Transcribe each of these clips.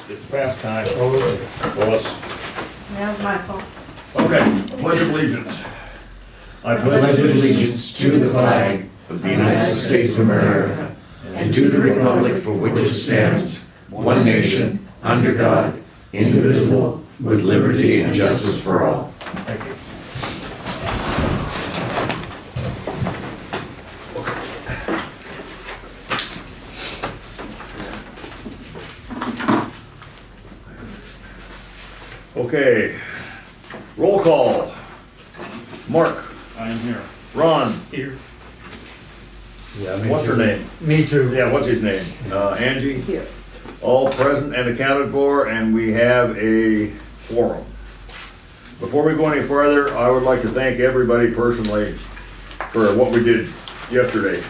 it's past time. Well, That was my fault. okay, pledge of allegiance. I pledge allegiance to the flag of the United States of America and to the republic for which it stands, one nation, under God, indivisible, with liberty and justice for all. Thank you. Okay, roll call. Mark. I am here. Ron. Here. Yeah, me What's too. her name? Me too. Yeah, what's his name? Angie? Here. All present and accounted for, and we have a quorum. Before we go any further, I would like to thank everybody personally for what we did yesterday.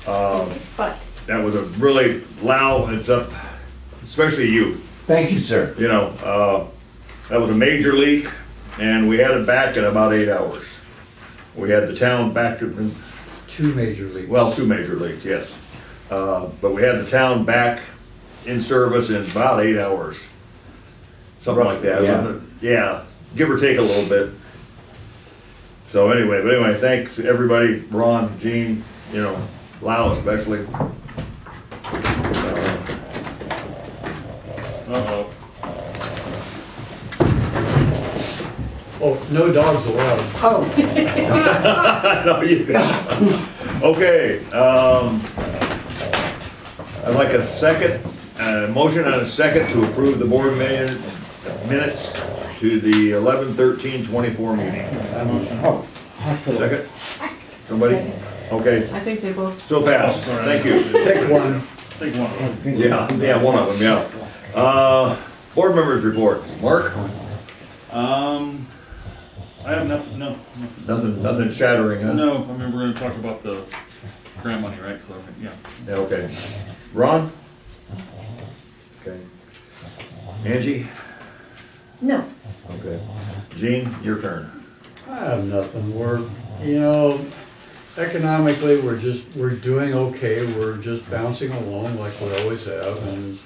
But That was a really loud, it's up, especially you, Thank you, sir. you know, that was a major leak, and we had it back in about 8 hours. We had the town back to, 2 major leagues. well, 2 major leaks, yes. But we had the town back in service in about 8 hours. Something like that, Yeah. wasn't it? Yeah, give or take a little bit. So anyway, thanks everybody, Ron, Gene, you know, Lau especially. Uh-oh. Oh, no dogs allowed. oh, No, you. Okay, I'd like a second, motion and a second to approve the board minutes to the 11/13/24 meeting. Motion. Second? Somebody? Okay, I think they both. so fast, thank you. Pick one. Take one. Yeah, one of them, yeah. Board members report. Mark? I have Nothing shattering, huh? no, I mean, we're gonna talk about the grant money, right? So, yeah. Yeah, okay. Ron? Okay. Angie? No. Okay. Gene, your turn. I have nothing. We're, you know, economically, we're doing okay. We're just bouncing along like we always have. And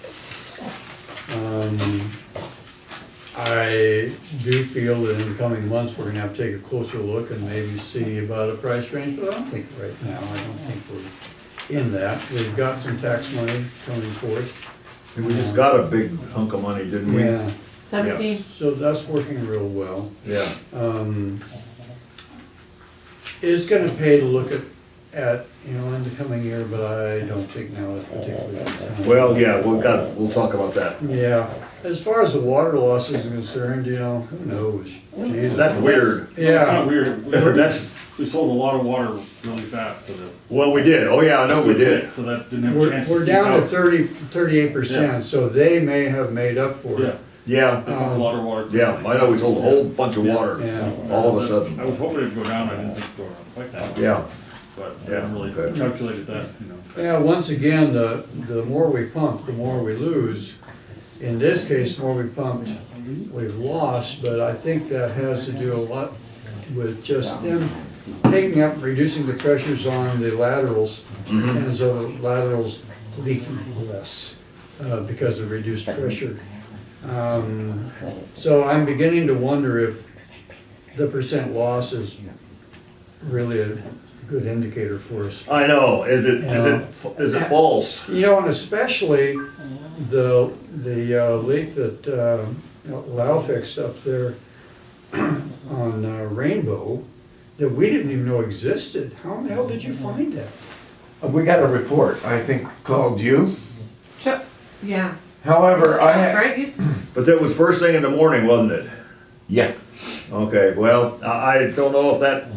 I do feel that in the coming months, we're gonna have to take a closer look and maybe see about a price range, but I don't think right now, I don't think we're in that. We've got some tax money coming forth. We just got a big hunk of money, didn't we? Yeah, 17. so that's working real well. Yeah. It's gonna pay to look at, you know, in the coming year, but I don't think now is particularly the time. Well, yeah, we'll talk about that. Yeah, as far as the water loss is concerned, you know, who knows? Jesus. That's weird. It's not Yeah, weird. That's, We sold a lot of water really fast to the. well, we did. Oh, yeah, I know we did. So that didn't have a chance to we're seep down to out. 38%, so they may have made up for Yeah, it. Yeah, they pumped a lot of water. yeah, I know we sold a whole bunch of water Yeah. all of a sudden. I was hoping it'd go down, I didn't think it'd go down quite that much. Yeah, But I Yeah, haven't really okay. calculated that, you know. Yeah, once again, the more we pump, the more we lose. In this case, the more we pumped, we've lost, but I think that has to do a lot with just them taking up, reducing the pressures on the laterals, and so the laterals leaking less because of reduced pressure. So I'm beginning to wonder if the percent loss is really a good indicator for us. I know. Is it false? You know, and especially the leak that Lau fixed up there on Rainbow that we didn't even know existed. How in the hell did you find that? We got a report, I think, called you. Chuck, yeah. However, Right, you, But that was first thing in the morning, wasn't it? yeah, Okay, well, I don't know if that,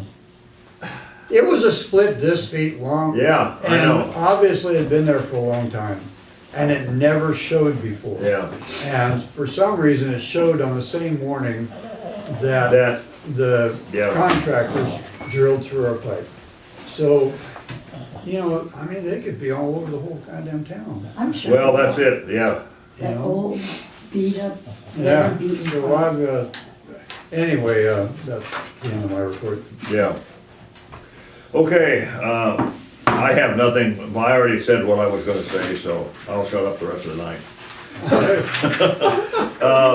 It was a split this feet long. yeah, I And know. obviously it had been there for a long time. And it never showed before. Yeah, And for some reason, it showed on the same morning that that, the Yeah. contractors drilled through our pipe. So, you know, I mean, they could be all over the whole goddamn town, I'm sure. well, that's it, yeah. you That know? old beat up, Yeah, beaten so I've, anyway, that's the end of my report. Yeah. Okay, I have nothing, I already said what I was gonna say, so I'll shut up the rest of the night.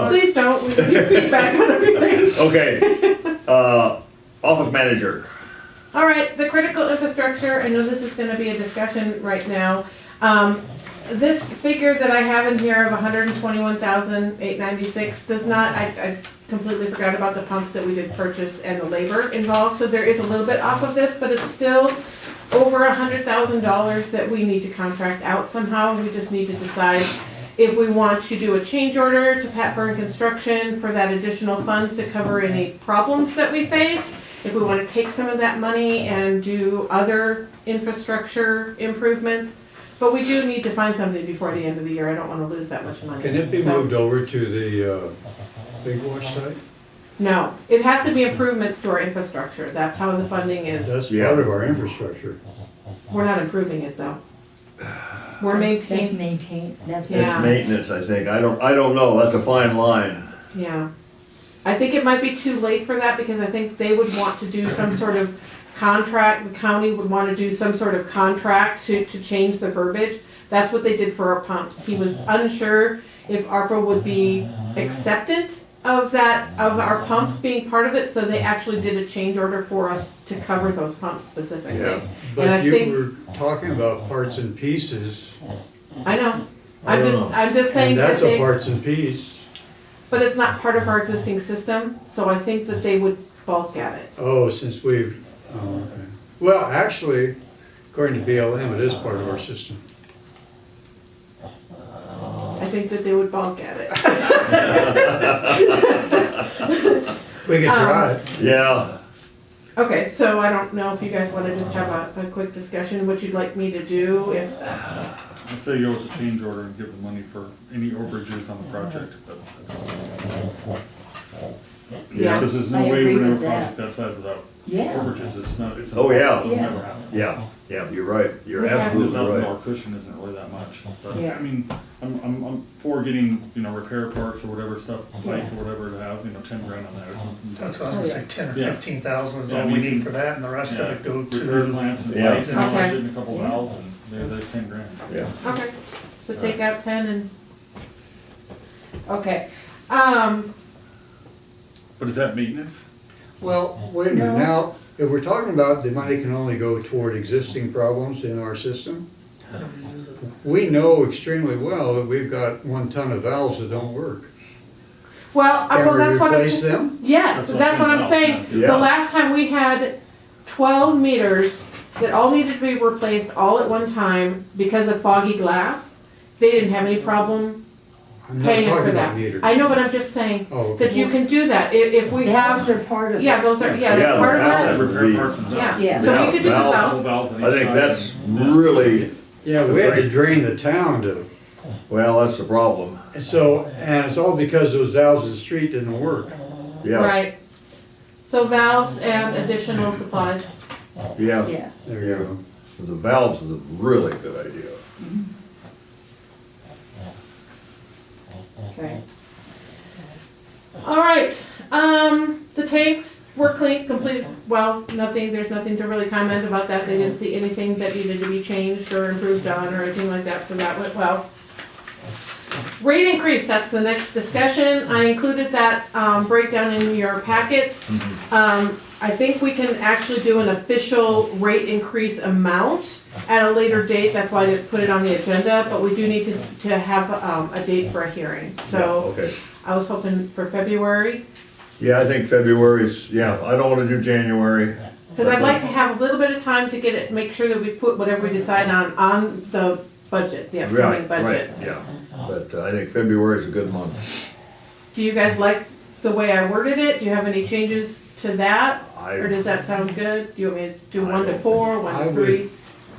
Please don't, we need feedback on everything. Okay, office manager. All right, the critical infrastructure, I know this is gonna be a discussion right now. This figure that I have in here of 121,896 does not, I completely forgot about the pumps that we did purchase and the labor involved, so there is a little bit off of this, but it's still over $100,000 that we need to contract out somehow. We just need to decide if we want to do a change order to Pat Byrne Construction for that additional funds to cover any problems that we face. If we want to take some of that money and do other infrastructure improvements. But we do need to find something before the end of the year. I don't want to lose that much money. Can it be So- moved over to the Big Wash site? No, it has to be improvements to our infrastructure. That's how the funding is. That's Yeah. part of our infrastructure. We're not improving it though. We're That's maintaining, maintain, that's. Yeah. It's maintenance, I think. I don't know. That's a fine line. yeah. I think it might be too late for that because I think they would want to do some sort of contract, the county would want to do some sort of contract to change the verbiage. That's what they did for our pumps. He was unsure if ARPA would be acceptant of that, of our pumps being part of it, so they actually did a change order for us to cover those pumps specifically. Yeah. And I But you think- were talking about parts and pieces, I know. I don't know. I'm just saying and that that's a they, parts and piece. but it's not part of our existing system, so I think that they would balk at it. Oh, since we've, oh, okay. Well, actually, according to BLM, it is part of our system. I think that they would balk at it. We could try it. Yeah, Okay, so I don't know if you guys wanna just have a quick discussion, what you'd like me to do, if, I'd say go with the change order and give the money for any overages on the project. yeah. Because there's I no way agree we're gonna with have a that. project that size without Yeah, overages. It's not, it's. Oh, yeah. It'll never happen. yeah, yeah, you're right. You're Yeah. absolutely $100,000 right. cushion isn't really that much. But, Yeah. I mean, I'm for getting, repair parts or whatever stuff, pipe Yeah. or whatever to have, 10 grand on that or something. That's what I was gonna say, 10 or Yeah. 15,000 is Yeah, all I we mean, need for that, and the rest of it go Repair to, clamps and Yeah. pipes and Okay. budget and a couple valves and there's 10 grand. Yeah. Okay, so take out 10 and, okay. But is that maintenance? Well, wait a minute, No. now, if we're talking about the money can only go toward existing problems in our system, we know extremely well that we've got 1 ton of valves that don't work. Well, Can well, we that's what I'm. replace them? Yes, that's what I'm saying. Yeah. The last time we had 12 meters that all needed to be replaced all at one time because of foggy glass. They didn't have any problem I'm not paying us for talking that. about meters. I know, but I'm just saying Oh, okay. that you can do that if we valves have, are part of it. yeah, those are, yeah, Yeah, that's part of valves our, are- Repair parts and yeah. Yeah. So we could do the Valves. valves. Valves on I each think side that's and- really, Yeah, we had to drain the town to, well, that's the problem. and so, and it's all because those valves in the street didn't work. Yeah, Right. So valves and additional supplies. yeah. Yeah, There you go. The valves is a really good idea. Okay. All right, the tanks were clean, completed, well, nothing, there's nothing to really comment about that. They didn't see anything that needed to be changed or improved on or anything like that, so that went well. Rate increase, that's the next discussion. I included that breakdown in your packets. I think we can actually do an official rate increase amount at a later date. That's why I didn't put it on the agenda, but we do need to have a date for a hearing. So Okay. I was hoping for February, Yeah, I think February's, yeah, I don't wanna do January. because I'd like to have a little bit of time to get it, make sure that we put whatever we decide on the budget, the upcoming Right, right, budget. yeah. But I think February's a good month. Do you guys like the way I worded it? Do you have any changes to that? Or I, does that sound good? Do you want me to do I 1 to don't 4, 1 I to would- 3?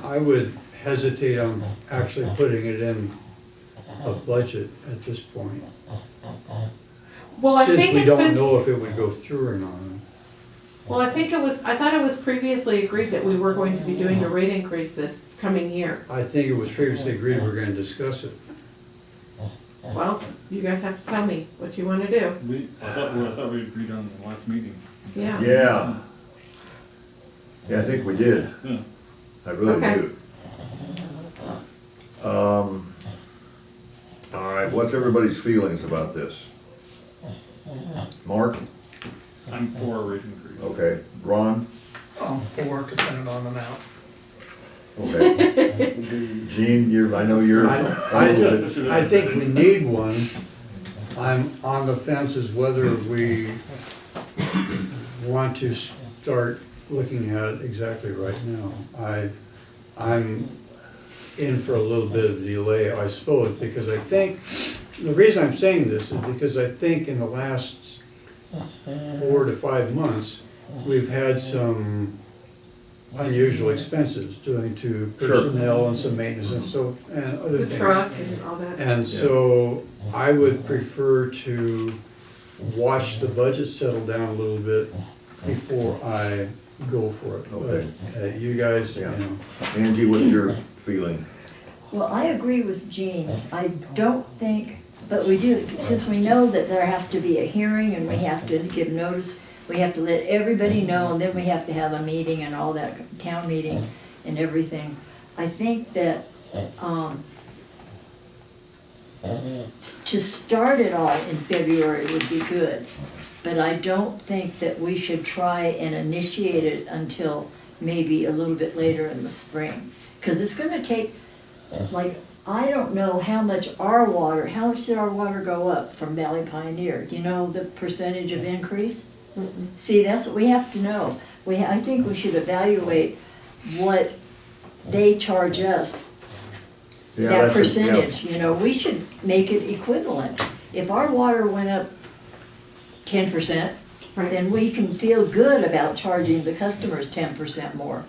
I would hesitate on actually putting it in a budget at this point. Well, I think Since we it's don't been, know if it would go through or not. well, I think it was, I thought it was previously agreed that we were going to be doing a rate increase this coming year. I think it was previously agreed we're gonna discuss it. Well, you guys have to tell me what you want to do. I thought we agreed on the last meeting. Yeah. yeah. Yeah, I think we did. Yeah. I really Okay. do. All right, what's everybody's feelings about this? Mark? I'm for a rate increase. Okay. Ron? Or depending on amount. Okay. Gene, I know you're. I think we need one. I'm on the fence as whether we want to start looking at it exactly right now. I'm in for a little bit of delay, I suppose, because I think, the reason I'm saying this is because I think in the last 4 to 5 months, we've had some unusual expenses due to personnel and some maintenance and other The things. truck and all that. And so I would prefer to watch the budget settle down a little bit before I go for it. Okay. But, you guys, you Yeah. know. Angie, what's your feeling? Well, I agree with Jean. I don't think, but we do, since we know that there has to be a hearing and we have to give notice, we have to let everybody know, and then we have to have a meeting and all that, town meeting and everything. I think that, to start it all in February would be good, but I don't think that we should try and initiate it until maybe a little bit later in the spring. Because it's gonna take, like, I don't know how much did our water go up from Valley Pioneer? Do you know the percentage of increase? See, that's what we have to know. I think we should evaluate what they charge us, Yeah, that that's a- percentage, you know, we should make it equivalent. If our water went up 10%, Right. then we can feel good about charging the customers 10% more.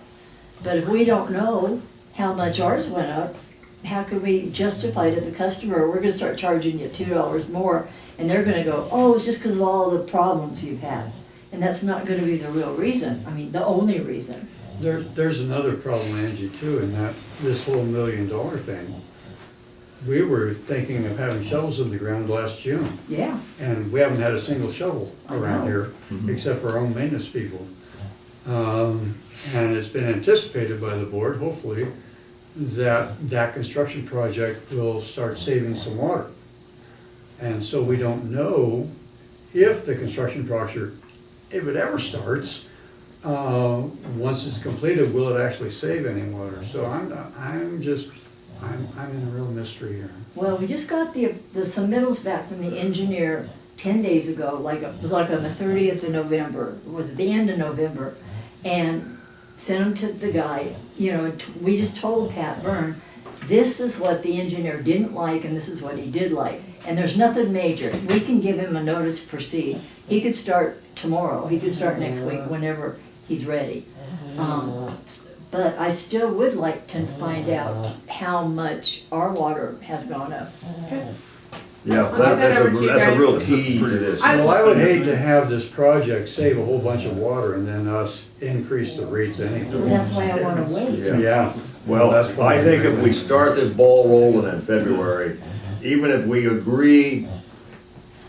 But if we don't know how much ours went up, how can we justify to the customer, we're gonna start charging you $2 more, and they're gonna go, oh, it's just because of all the problems you've had. And that's not gonna be the real reason, I mean, the only reason. There's another problem, Angie, too, in that this whole $1 million thing. We were thinking of having shovels in the ground last June, Yeah, and we haven't had a single shovel around know. here, except for our own maintenance people. And it's been anticipated by the board, hopefully, that construction project will start saving some water. And so we don't know if the construction project, if it ever starts, once it's completed, will it actually save any water? So I'm in a real mystery here. well, we just got the submittals back from the engineer 10 days ago, it was like on the 30th of November, it was at the end of November, and sent them to the guy, you know, we just told Pat Byrne, this is what the engineer didn't like and this is what he did like. And there's nothing major. We can give him a notice to proceed. He could start tomorrow, he could start next week, whenever he's ready. But I still would like to find out how much our water has gone up. Yeah, I'll get that over to you that's a guys. real key to this. Well, I would hate to have this project save a whole bunch of water and then us increase the rates anyway. That's why I wanna wait. Yeah. Yeah. Well, That's why I think if we start this ball rolling in February, even if we agree,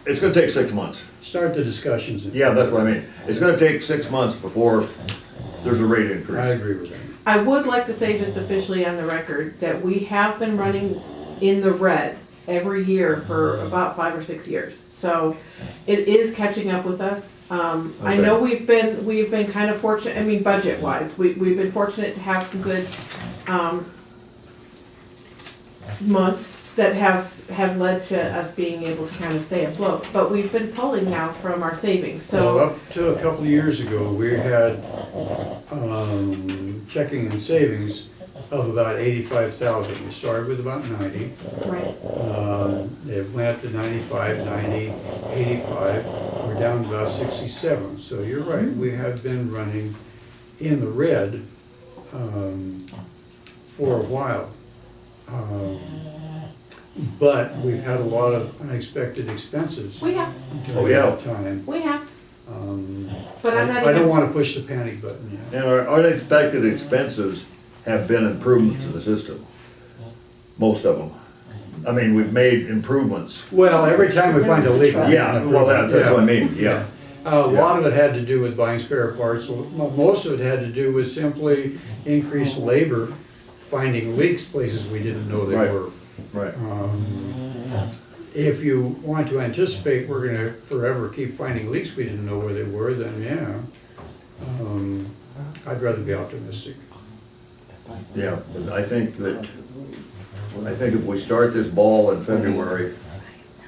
it's gonna take 6 months. Start the discussions. Yeah, that's what I mean. It's gonna take 6 months before there's a rate I increase. agree with that. I would like to say just officially on the record that we have been running in the red every year for about 5 or 6 years. So it is catching up with us. I know we've been kind of fortunate, I mean, budget wise, we've been fortunate to have some good, months that have led to us being able to kind of stay afloat. But we've been pulling now from our savings, Well, so, up to a couple of years ago, we had checking and savings of about 85,000. We started with about 90. right, It went up to 95, 90, 85. We're down to about 67. So you're right, we have been running in the red for a while. But we've had a lot of unexpected expenses we have, during that time. we have, Um, but I'm not I don't even, want to push the panic button yet. And our unexpected expenses have been improvements to the system. Most of them. I mean, we've made improvements. Well, every time we find a leak. Yeah, well, that's what I mean, yeah. A lot of it had to do with buying spare parts. Most of it had to do with simply increased labor, finding leaks places we didn't know they Right. were. Right. If you want to anticipate we're gonna forever keep finding leaks we didn't know where they were, then yeah. I'd rather be optimistic. Yeah, but I think if we start this ball in February,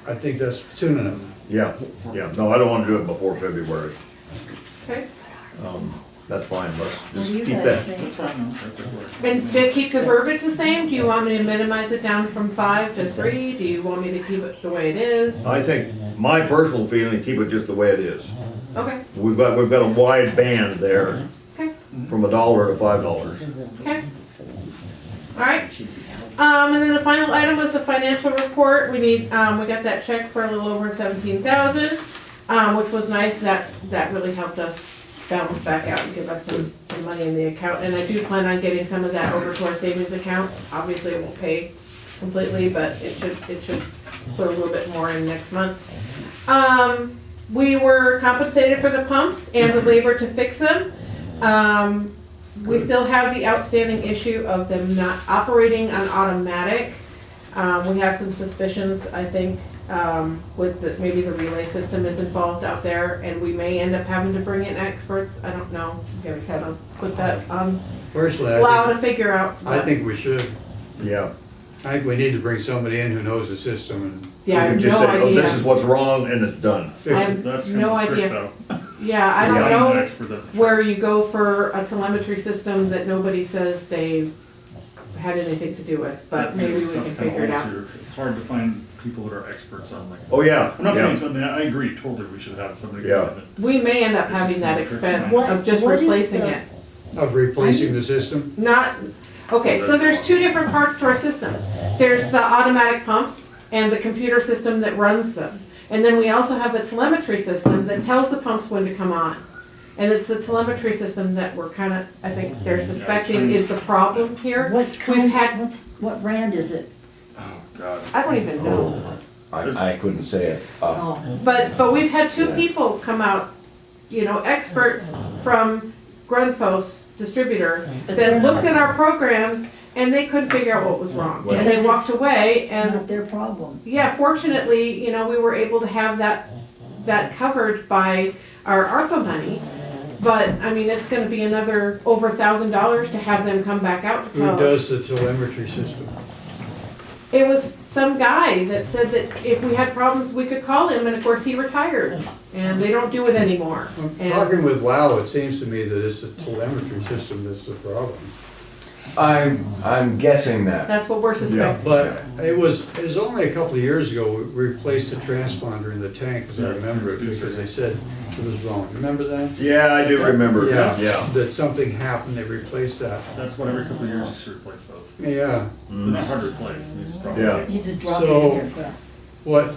I think that's soon enough. yeah, no, I don't wanna do it before February. Okay. That's fine, let's What just do you keep guys that. think? And to keep the verbiage the same, do you want me to minimize it down from 5 to 3? Do you want me to keep it the way it is? I think, my personal feeling, keep it just the way it is. Okay, We've got a wide band there, okay, from $1 to $5. okay. All right. And then the final item was the financial report. We got that check for a little over 17,000, which was nice. That really helped us balance back out and give us some money in the account. And I do plan on getting some of that over to our savings account. Obviously, it won't pay completely, but it should put a little bit more in next month. We were compensated for the pumps and the labor to fix them. We still have the outstanding issue of them not operating on automatic. We have some suspicions, I think, maybe the relay system is involved out there, and we may end up having to bring in experts. I don't know. I'm gonna kind of put that on Personally, loud to figure out. I think we should. Yeah. I think we need to bring somebody in who knows the system and Yeah, I You have can just no say, oh, this is idea. what's wrong, and it's done. fix I it. have That's no kind of strict idea. though. Yeah, I don't Yeah. know I'm an expert of- where you go for a telemetry system that nobody says they had anything to do with, but maybe we That's can kinda figure it out. also- It's hard to find people that are experts on like. Oh, yeah, I'm not saying yeah. something, I agree totally, we should have somebody. Yeah. come in. We may end up having that expense What- of just what is replacing the- it. Of replacing the system. Not, okay, so there's two different parts to our system. There's the automatic pumps and the computer system that runs them. And then we also have the telemetry system that tells the pumps when to come on. And it's the telemetry system that we're kind of, I think they're suspecting is the problem here. What kind, had- what brand is it? Oh, God. I don't even know. I couldn't say it. Oh, But we've had two Yeah. people come out, experts from Grundfos distributor that looked at our programs and they couldn't figure out what was wrong. And they walked away and, not their problem. yeah, fortunately, we were able to have that covered by our ARPA money. But, I mean, it's gonna be another over $1,000 to have them come back out to Who tell us. does the telemetry system? It was some guy that said that if we had problems, we could call him, and of course, he retired, and they don't do it anymore. And Talking with WOW, it seems to me that it's the telemetry system that's the problem. I'm guessing that. that's what we're suspecting. But it was only a couple of years ago, we replaced the transponder in the tank, as I remember it, because they said it was wrong. Remember that? Yeah, I do remember, yeah. That something happened, they replaced that. That's what every couple of years you should replace those. Yeah, They're not hard to replace, they just drop Yeah. it. You just drop it So- in here. what,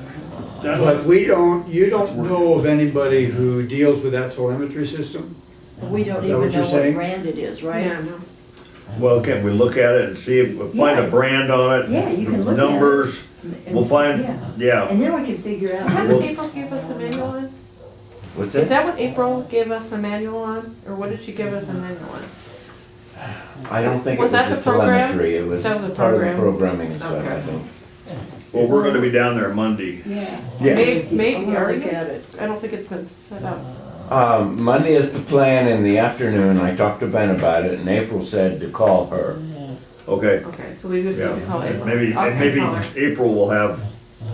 That but was- you don't know of anybody who deals with that telemetry system? But we don't Is that what even you're know what saying? brand it is, right? Yeah, no. Well, can we look at it and see if, find a Yeah. brand on it? Yeah, you can look at it. Numbers, And we'll see- find, yeah. yeah. And then we can figure Is out. that Well- what April gave us the manual on? What's Is that? that what April gave us the manual on, or what did she give us the manual on? I don't think it Was was that the the program? telemetry. It was That was the part of the program? programming and stuff, Okay. I think. Well, we're gonna be down there Monday. Yeah. Yes. Maybe, I'm gonna are look you? at it. I don't think it's been set up. Monday is the plan in the afternoon. I talked to Ben about it, and April said to call her. Okay, Okay, so we just yeah. need to call April. Maybe, Okay, and maybe call her. April will have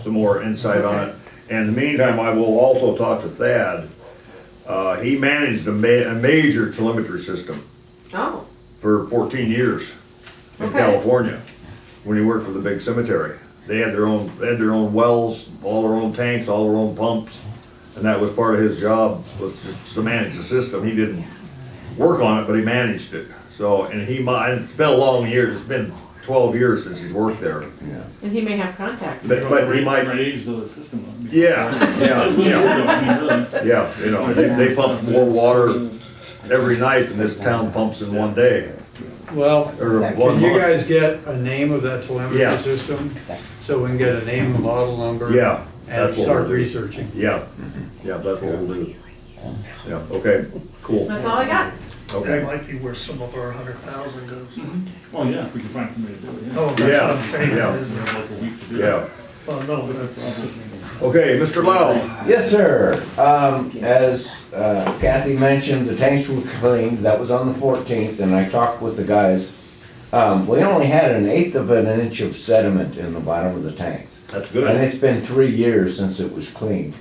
some more insight on Okay. it. And in the meantime, I will also talk to Thad. He managed a major telemetry system Oh, for 14 years in Okay. California, when he worked for the big cemetery. They had their own wells, all their own tanks, all their own pumps, and that was part of his job, was just to manage the system. He didn't work on it, but he managed it. So, and it's been a long year, it's been 12 years since he's worked there. Yeah. and he may have contacts. But he might, Right age of the system. yeah, yeah, It's really yeah. old though, I mean, really. Yeah, they pump more water every night than this town pumps in one day, Well, or can one you month. guys get a name of that telemetry Yeah. system? So we can get a name and model number? Yeah, And that's what start we'll do. researching. Yeah, yeah, that's what we'll do. Yeah, okay, cool, That's all I got. That okay. might be where some of our 100,000 goes. Well, yeah, if we can find somebody to do it, yeah. Oh, that's what Yeah, I'm saying, yeah. isn't There's it? like a week to do it. Yeah, Well, no, but that's, okay, Mr. Lau. Yes, sir. As Kathy mentioned, the tanks were cleaned. That was on the 14th, and I talked with the guys. We only had 1/8 of an inch of sediment in the bottom of the tanks. That's And good. it's been 3 years since it was cleaned.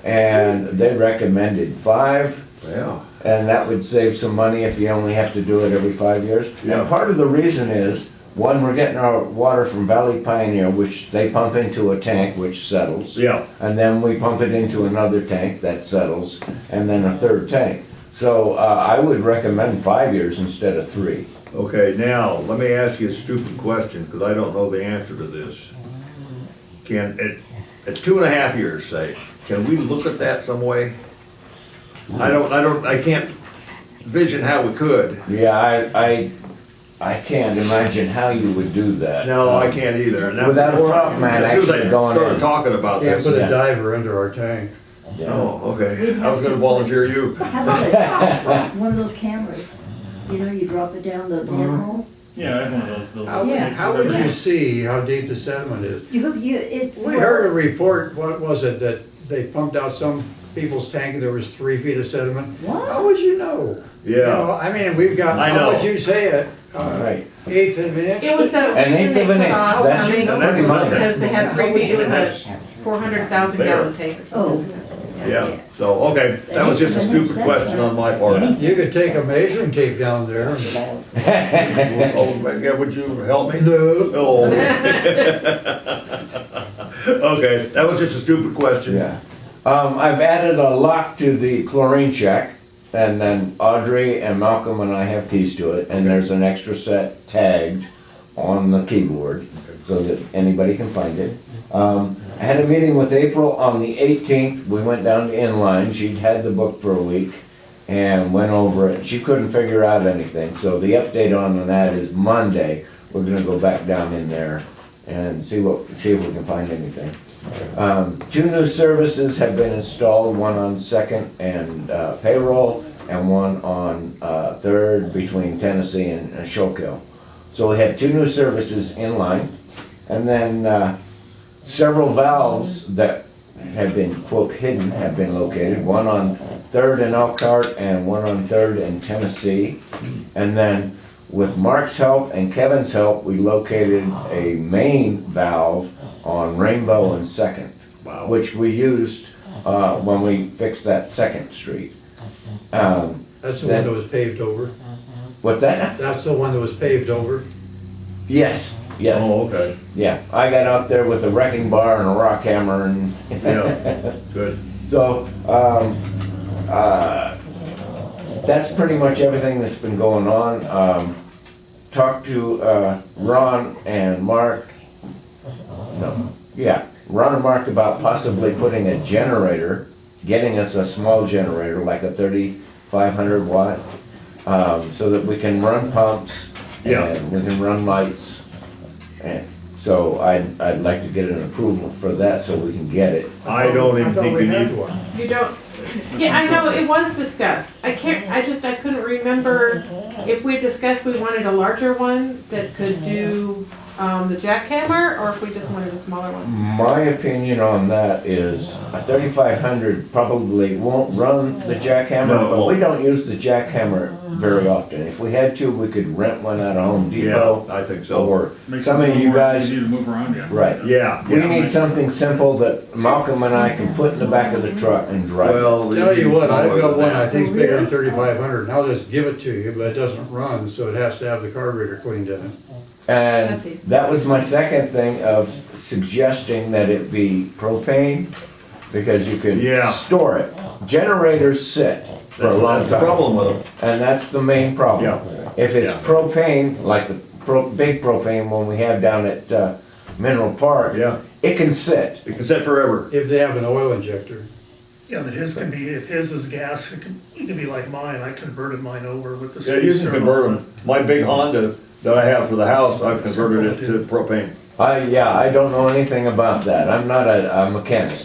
And they recommended 5, Yeah, and that would save some money if you only have to do it every 5 years. Yeah. And part of the reason is, one, we're getting our water from Valley Pioneer, which they pump into a tank, which settles. yeah, And then we pump it into another tank that settles, and then a third tank. So I would recommend 5 years instead of 3. okay, now, let me ask you a stupid question, because I don't know the answer to this. Can, at 2.5 years, say, can we look at that some way? I can't vision how we could. Yeah, I can't imagine how you would do that. No, I can't either. And that- Without a frog man As soon as actually I going started in. talking about Can't this. put a Yeah. diver under our tank. Yeah. Oh, okay, I was gonna volunteer you. How about one of those cameras? You know, you drop it down the manhole. Yeah, I have one of those. How, Yeah. how would you see how deep the sediment is? It. We heard a report, what was it, that they pumped out some people's tank and there was 3 feet of sediment? What? How would you know? You Yeah, know, I mean, we've got, I how know. would you say it? All right. 1/8 of an inch? It was the An reason eighth they of an put inch, off that's coming pretty much. because they had 3 feet, it was a 400,000 gallon tank or Oh. something. yeah, so, okay, that was just a stupid question on my part. You could take a measuring tape down there. Oh, yeah, would you help me? No. Oh. Okay, that was just a stupid question. Yeah. I've added a lock to the chlorine check, and then Audrey and Malcolm and I have keys to it, and there's an extra set tagged on the keyboard so that anybody can find it. I had a meeting with April on the 18th. We went down to Inline. She'd had the book for a week and went over it. She couldn't figure out anything, so the update on that is Monday. We're gonna go back down in there and see if we can find anything. 2 new services have been installed, one on Second and payroll, and one on Third between Tennessee and Schuylkill. So we have 2 new services in line, and then several valves that have been, quote, hidden have been located, one on Third and Elkhart and one on Third and Tennessee. And then with Mark's help and Kevin's help, we located a main valve on Rainbow and Second, Wow. which we used when we fixed that Second Street. That's the one that was paved over. What's that? That's the one that was paved over. Yes, yes, Oh, okay, yeah. I got out there with a wrecking bar and a rock hammer and yeah, good. so, that's pretty much everything that's been going on. Talked to Ron and Mark. No, yeah, Ron and Mark about possibly putting a generator, getting us a small generator, like a 3,500 watt, so that we can run pumps Yeah. and we can run lights. And so I'd like to get an approval for that so we can get it. I don't I even thought think we we had need one. You don't, yeah, I know, it was discussed. I couldn't remember if we discussed we wanted a larger one that could do, the jackhammer, or if we just wanted a smaller one. My opinion on that is a 3,500 probably won't run the jackhammer, No, it but we won't. don't use the jackhammer very often. If we had to, we could rent one at a Home Depot. Yeah, I think so. Or Makes some it a of little you more guys, easy to move around, yeah. right. Yeah, We yeah. need something simple that Malcolm and I can put in the back of the truck and drive. Well. Tell you what, I've got one I I think's bigger than 3,500, and I'll just give it to you, but it doesn't run, so it has to have the carburetor cleaned in it. And That's easy. that was my second thing of suggesting that it be propane, because you can Yeah. store it. Generators sit for a long That's the time. problem with them. And that's the main problem. Yeah. If it's Yeah. propane, like the big propane one we have down at Mineral Park, Yeah, it can sit. it can sit forever. If they have an oil injector. yeah, but his can be, if his is gas, it can be like mine. I converted mine over with the. Yeah, you can convert them. My big Honda that I have for the house, I've converted it to propane. I don't know anything about that. I'm not a mechanic.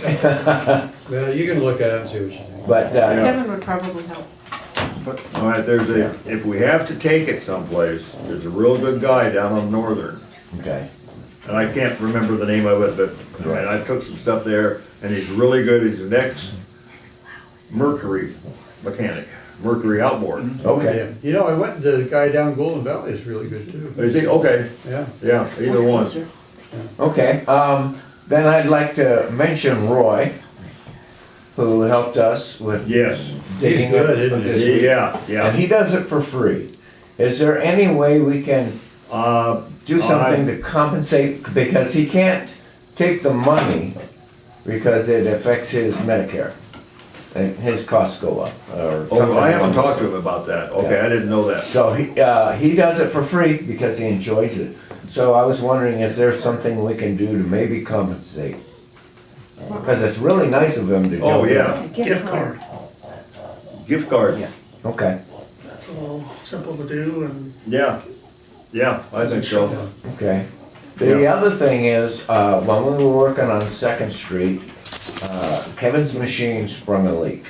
Well, you can look at it and see what you think. But, Kevin would probably help. All right, if we have to take it someplace, there's a real good guy down on Northern. okay, And I can't remember the name of it, but, and I took some stuff there, and he's really good, he's an ex-Mercury mechanic, Mercury outboard. okay. You know, the guy down Golden Valley is really good too. Is he, okay, Yeah. yeah, either That's one. closer. Okay, then I'd like to mention Roy, who helped us with Yes, digging good, up isn't he? this week. yeah, And yeah. he does it for free. Is there any way we can do something to compensate? Because he can't take the money because it affects his Medicare. And his costs go up or Oh, something I haven't along talked to those him about that, okay, Yeah. I didn't know that. So he does it for free because he enjoys it. So I was wondering, is there something we can do to maybe compensate? Because it's really nice of him to jump in. Oh, yeah, Gift card, gift card, Okay, that's all simple to do and yeah, yeah, I think so. okay. The other thing is, when we were working on Second Street, Kevin's machine sprung a leak.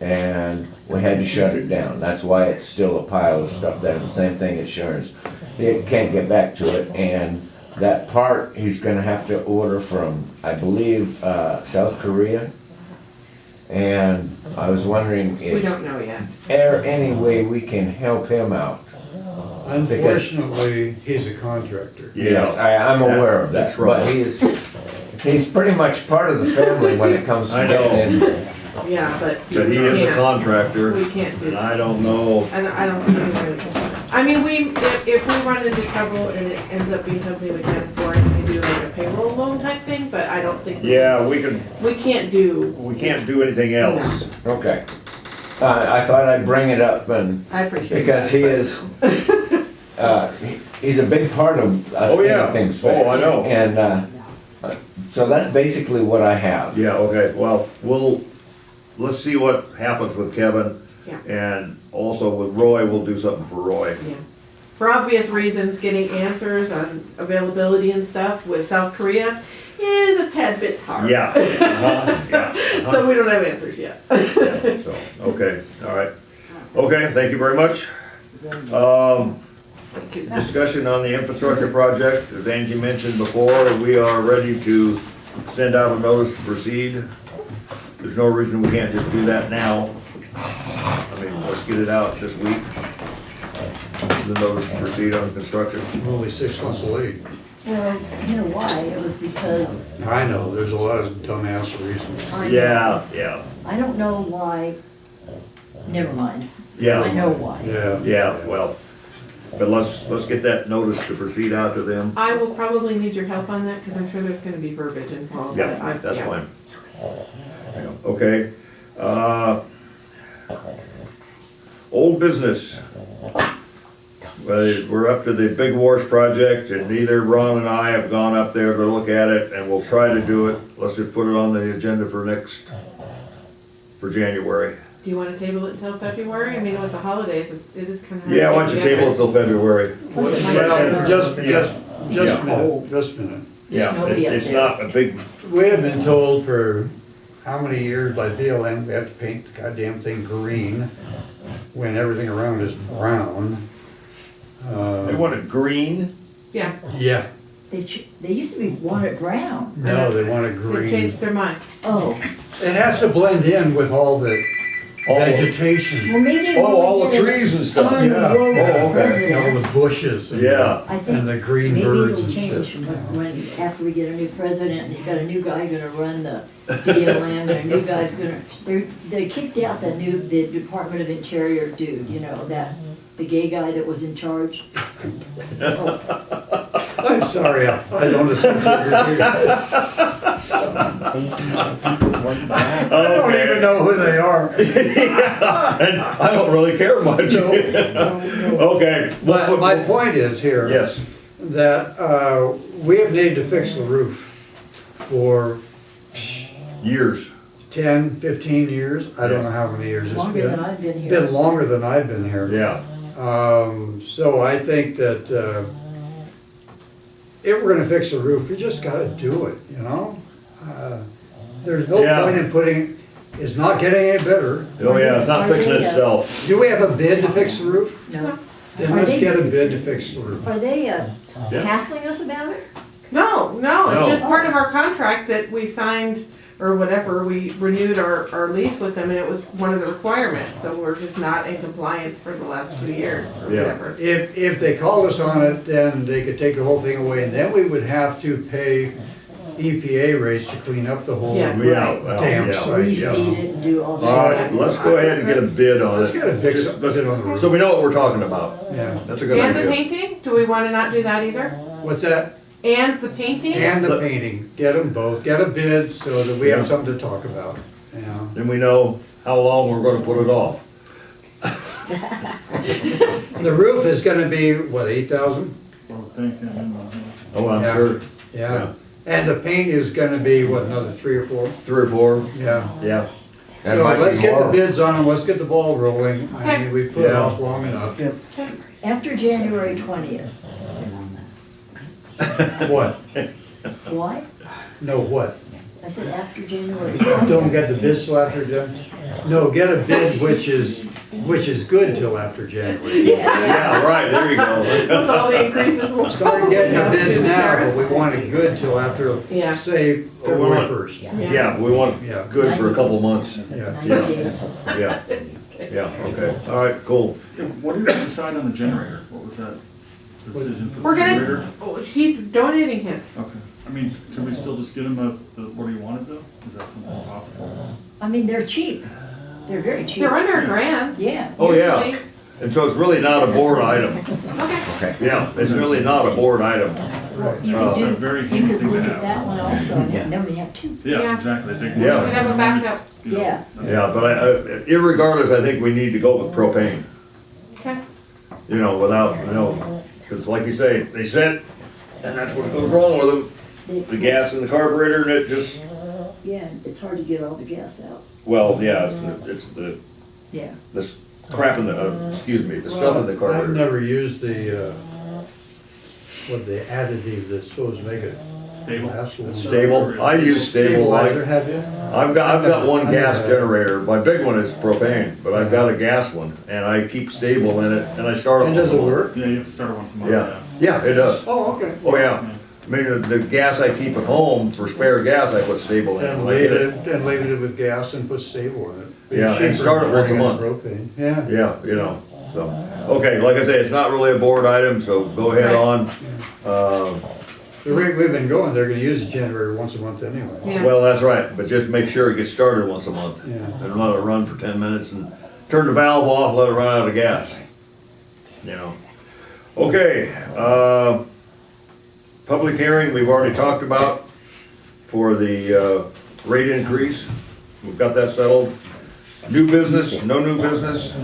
And we had to shut it down. That's why it's still a pile of stuff there. The same thing as Sharon's. He can't get back to it, and that part he's gonna have to order from, I believe, South Korea. And I was wondering We if don't know yet. there any way we can help him out. Unfortunately, he's a contractor. Yes, I'm aware of that, That's right. but he's pretty much part of the family when it comes to I know. getting in. Yeah, but But he is a can't. contractor, We can't do and that. I don't know, And I don't see any way. I mean, if we run into trouble and it ends up being something we can't afford, we do like a payroll loan type thing, but I don't think. yeah, we can't do, do anything else. Okay. I thought I'd bring it up and, I appreciate because that, he but- is, he's a big part of us Oh, yeah. getting things Oh, fixed. I know. And, so that's basically what I have. Yeah, okay, well, let's see what happens with Kevin. Yeah. And also with Roy, we'll do something for Roy. Yeah. For obvious reasons, getting answers on availability and stuff with South Korea is a tad bit hard. Yeah, yeah. So we don't have answers yet. So, okay, all right. Okay, thank you very much. Discussion on the infrastructure project, as Angie mentioned before, we are ready to send out a notice to proceed. There's no reason we can't just do that now. I mean, let's get it out this week. The notice to proceed on construction. We're only 6 months late. Well, you know why? It was because, I know, there's a lot of dumbass reasons. Yeah. I don't know why, never mind. I Yeah, know why. Yeah. well, but let's get that notice to proceed out to them. I will probably need your help on that, because I'm sure there's gonna be verbiage involved. but Yeah, that's yeah. fine. Okay, old business. Well, we're up to the Big Wars project, and neither Ron and I have gone up there to look at it, and we'll try to do it. Let's just put it on the agenda for January. Do you wanna table it until February? I mean, with the holidays, it is kinda hard. Yeah, to why don't you get table it together. till February? Plus it might Well, snow. just a Yeah. minute, just a minute. Yeah, Snowy up it's there. not a big, We have been told for how many years by BLM, we have to paint the goddamn thing green when everything around is brown. they want it green. Yeah, Yeah, They used to be wanted brown. no, they want it they've green. changed their minds. Oh, It has to blend in with all the vegetation. well, maybe. Oh, all when the we get trees and a stuff. on the Yeah. road Oh, okay. president, All the bushes and, Yeah. I think and the green maybe birds it'll and change shit. when, after we get a new president, and he's got a new guy gonna run the BLM, and a new guy's gonna, they kicked out the Department of Interior dude, you know, the gay guy that was in charge. Oh, I'm sorry, I don't associate with you. I don't even know who they are. And I don't really care much. Okay. But my point is here. Yes, That we have needed to fix the roof for years. 10, 15 years. I don't know how many years it's longer than been. I've been here. Been longer than I've been here. Yeah, So I think that if we're gonna fix the roof, we just gotta do it, you know? There's no Yeah. point in putting It's not getting any better. Oh, yeah, it's not Are fixing they, itself. Do we have a bid to fix the roof? No. Then Are let's they- get a bid to fix the roof. Are they hassling us about it? No, No. it's just part of our contract that we signed, or whatever, we renewed our lease with them, and it was one of the requirements, so we're just not in compliance for the last 2 years, or Yeah. whatever. If they called us on it, then they could take the whole thing away, and then we would have to pay EPA rates to clean up the whole Yes. Yeah, well, damn yeah. site. Reseed it and do all that. All right, let's go ahead and get a bid on it. Let's get a bid Just- let's- on the roof. So we know what we're talking about. Yeah. That's a good And the idea. painting, do we wanna not do that either? What's that? And the painting? And the painting, get them both, get a bid so that we have Yeah. something to talk about, you know. Then we know how long we're gonna put it off. The roof is gonna be, what, 8,000? Well, thank you. Oh, I'm Yeah. sure. Yeah. And the paint is gonna be, what, another 3 or 4? 3 or 4, Yeah. yeah. That So might be let's get the more. bids on them, let's get the ball rolling. I mean, we put it Yeah. off long enough. After January 20th. What? Why? No, what? I said after January Don't 20th. get the bid till after Jan? No, get a bid which is good till after January. Yeah, right, there you With go. all the increases, we'll. Start getting the bids now, Tariffs. but we want it good till after, Yeah. say, February 1st. Yeah, we want Yeah. it good for a couple months. Yeah. 90 days. Yeah, yeah, okay. All right, cool. What did we decide on the generator? What was that decision for We're the generator? gonna, oh, he's donating his. Okay, I mean, can we still just get him what he wanted though? Is that something possible? I mean, they're cheap. They're very cheap. They're under a grand. Yeah. Oh, yeah. usually. And so it's really not a board item. Okay. Yeah, it's really not a board item. Well, you Oh. could It's a do, very you handy could thing to look at have. that one also, and then we have two. Yeah, Yeah. exactly. Big Yeah. one. We'd have a backup. You know, Yeah. Yeah, but irregardless, I think we need to go with propane. Okay. You know, without, because like you say, they sit, and that's what goes wrong with them. The gas in the carburetor, and it just, Yeah, it's hard to get all the gas out. well, yeah, it's the Yeah. this crap in the, excuse me, the stuff in the I've carburetor. never used the additive that's supposed to make it Stable. last long. Stable, I use stable, Stabilizer, like, have you? I've got one I gas never have. generator, my big one is propane, but I've got a gas one, and I keep stable in it, and I start it. And does it work? Yeah, you have to start it once a month. Yeah, yeah, it does. Oh, okay. Oh, yeah. I mean, the gas I keep at home, for spare gas, I put stable in. And When I get label it with gas and put stable in it. Be Yeah, and cheaper start it than once a running month. Propane, yeah. Yeah, so, okay, like I say, it's not really a board item, so go ahead Right. on. The rate we've been going, they're gonna use the generator once a month anyway. Yeah. Well, that's right, but just make sure it gets started once a month. Yeah. And let it run for 10 minutes and turn the valve off, let it run out of gas. Okay, public hearing, we've already talked about for the rate increase. We've got that settled. New business, no new business?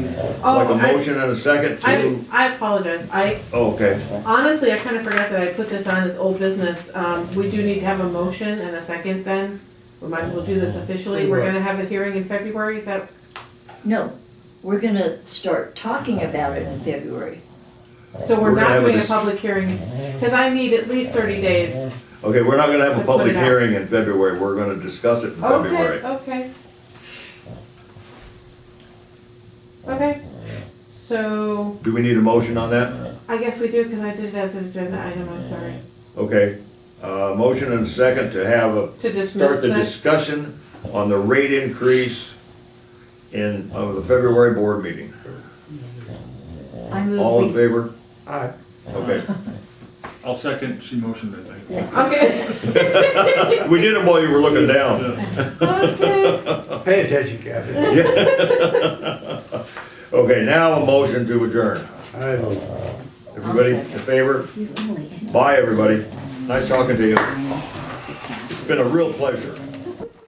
Like a motion and a second to, I apologize. oh, okay. Honestly, I kind of forgot that I put this on as old business. We do need to have a motion and a second then. We might as well do this officially. We're gonna have a hearing in February, is that? No, we're gonna start talking about it in February. So we're We're gonna not have a doing a dis- public hearing, because I need at least 30 days. Okay, we're not gonna have a To put public it out. hearing in February, we're gonna discuss it in February. Okay. Okay, so Do we need a motion on that? I guess we do, because I did it as an agenda item, I'm sorry. Okay, motion and a second to have To dismiss start the that. discussion on the rate increase of the February board meeting. I move All in we, favor? Aye. Okay. I'll second, she motioned, I think. Okay. We did it while you were looking down. Okay. Pay attention, Kathy. Okay, now a motion to adjourn. I will. Everybody in favor? Bye, everybody. Nice talking to you. It's been a real pleasure.